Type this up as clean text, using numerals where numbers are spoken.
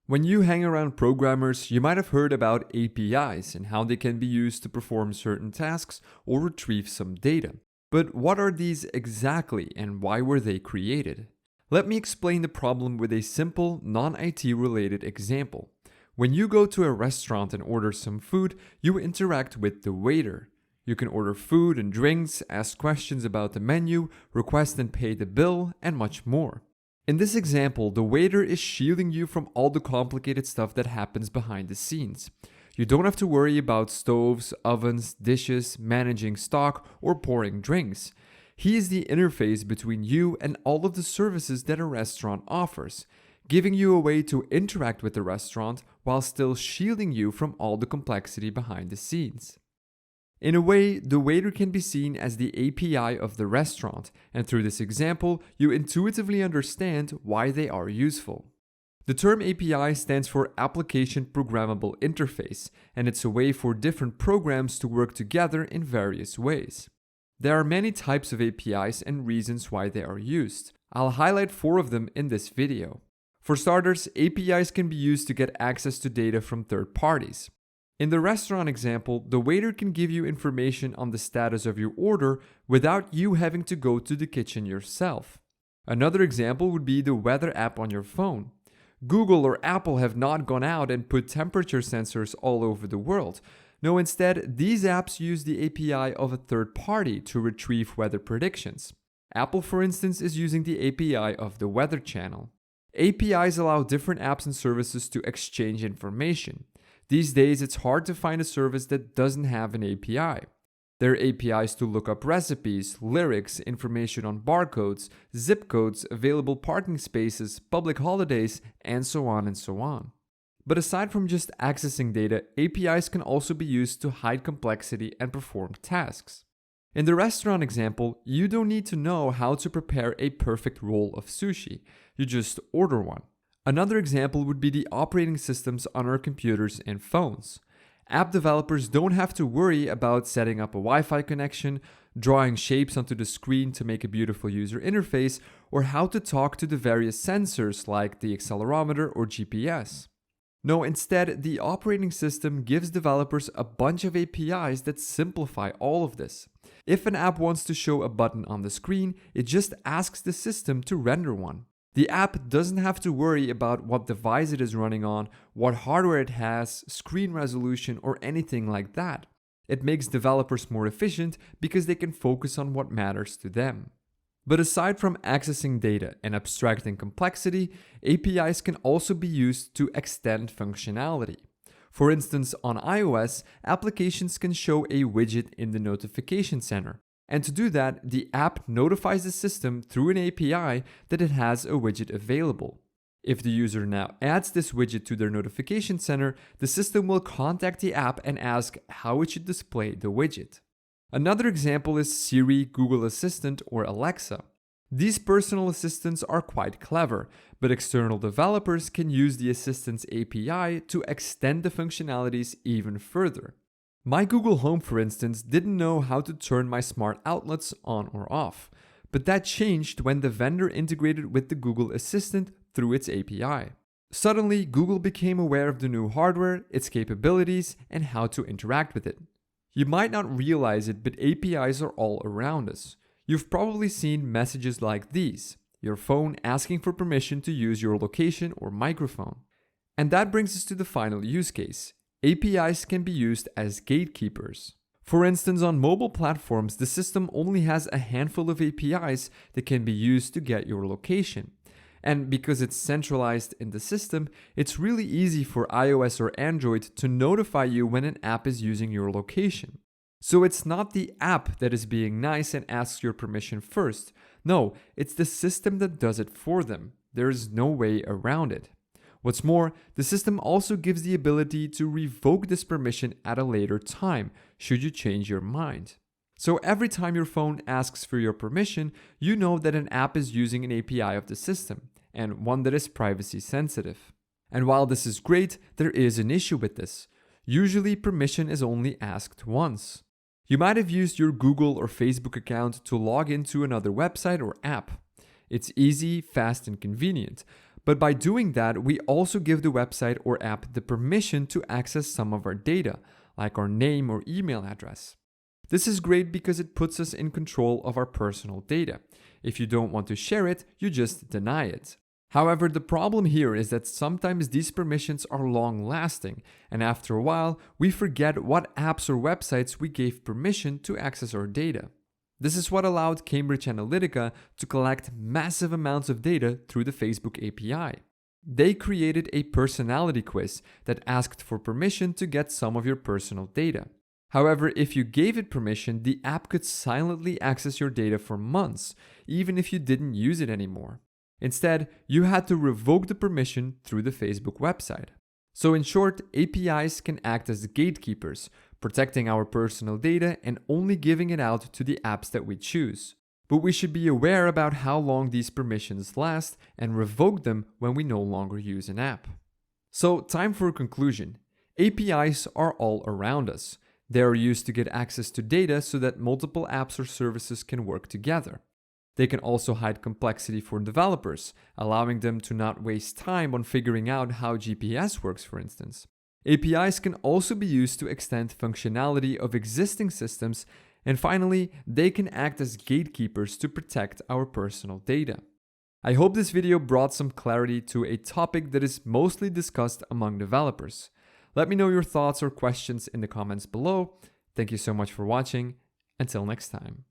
When you hang around programmers, you might have heard about APIs and how they can be used to perform certain tasks or retrieve some data. But what are these exactly and why were they created? Let me explain the problem with a simple, non-IT related example. When you go to a restaurant and order some food, you interact with the waiter. You can order food and drinks, ask questions about the menu, request and pay the bill, and much more. In this example, the waiter is shielding you from all the complicated stuff that happens behind the scenes. You don't have to worry about stoves, ovens, dishes, managing stock, or pouring drinks. He is the interface between you and all of the services that a restaurant offers, giving you a way to interact with the restaurant while still shielding you from all the complexity behind the scenes. In a way, the waiter can be seen as the API of the restaurant, and through this example, you intuitively understand why they are useful. The term API stands for Application Programmable Interface, and it's a way for different programs to work together in various ways. There are many types of APIs and reasons why they are used. I'll highlight 4 of them in this video. For starters, APIs can be used to get access to data from third parties. In the restaurant example, the waiter can give you information on the status of your order without you having to go to the kitchen yourself. Another example would be the weather app on your phone. Google or Apple have not gone out and put temperature sensors all over the world. No, instead, these apps use the API of a third party to retrieve weather predictions. Apple, for instance, is using the API of the Weather Channel. APIs allow different apps and services to exchange information. These days, it's hard to find a service that doesn't have an API. There are APIs to look up recipes, lyrics, information on barcodes, zip codes, available parking spaces, public holidays, and so on and so on. But aside from just accessing data, APIs can also be used to hide complexity and perform tasks. In the restaurant example, you don't need to know how to prepare a perfect roll of sushi. You just order one. Another example would be the operating systems on our computers and phones. App developers don't have to worry about setting up a Wi-Fi connection, drawing shapes onto the screen to make a beautiful user interface, or how to talk to the various sensors like the accelerometer or GPS. No, instead, the operating system gives developers a bunch of APIs that simplify all of this. If an app wants to show a button on the screen, it just asks the system to render one. The app doesn't have to worry about what device it is running on, what hardware it has, screen resolution, or anything like that. It makes developers more efficient because they can focus on what matters to them. But aside from accessing data and abstracting complexity, APIs can also be used to extend functionality. For instance, on iOS, applications can show a widget in the notification center. And to do that, the app notifies the system through an API that it has a widget available. If the user now adds this widget to their notification center, the system will contact the app and ask how it should display the widget. Another example is Siri, Google Assistant, or Alexa. These personal assistants are quite clever, but external developers can use the assistant's API to extend the functionalities even further. My Google Home, for instance, didn't know how to turn my smart outlets on or off, but that changed when the vendor integrated with the Google Assistant through its API. Suddenly, Google became aware of the new hardware, its capabilities, and how to interact with it. You might not realize it, but APIs are all around us. You've probably seen messages like these, your phone asking for permission to use your location or microphone. And that brings us to the final use case. APIs can be used as gatekeepers. For instance, on mobile platforms, the system only has a handful of APIs that can be used to get your location. And because it's centralized in the system, it's really easy for iOS or Android to notify you when an app is using your location. So it's not the app that is being nice and asks your permission first. No, it's the system that does it for them. There is no way around it. What's more, the system also gives the ability to revoke this permission at a later time, should you change your mind. So every time your phone asks for your permission, you know that an app is using an API of the system, and one that is privacy sensitive. And while this is great, there is an issue with this. Usually permission is only asked once. You might have used your Google or Facebook account to log into another website or app. It's easy, fast, and convenient. But by doing that, we also give the website or app the permission to access some of our data, like our name or email address. This is great because it puts us in control of our personal data. If you don't want to share it, you just deny it. However, the problem here is that sometimes these permissions are long-lasting, and after a while, we forget what apps or websites we gave permission to access our data. This is what allowed Cambridge Analytica to collect massive amounts of data through the Facebook API. They created a personality quiz that asked for permission to get some of your personal data. However, if you gave it permission, the app could silently access your data for months, even if you didn't use it anymore. Instead, you had to revoke the permission through the Facebook website. So in short, APIs can act as gatekeepers, protecting our personal data and only giving it out to the apps that we choose. But we should be aware about how long these permissions last and revoke them when we no longer use an app. So, time for a conclusion. APIs are all around us. They are used to get access to data so that multiple apps or services can work together. They can also hide complexity for developers, allowing them to not waste time on figuring out how GPS works, for instance. APIs can also be used to extend functionality of existing systems, and finally, they can act as gatekeepers to protect our personal data. I hope this video brought some clarity to a topic that is mostly discussed among developers. Let me know your thoughts or questions in the comments below. Thank you so much for watching. Until next time.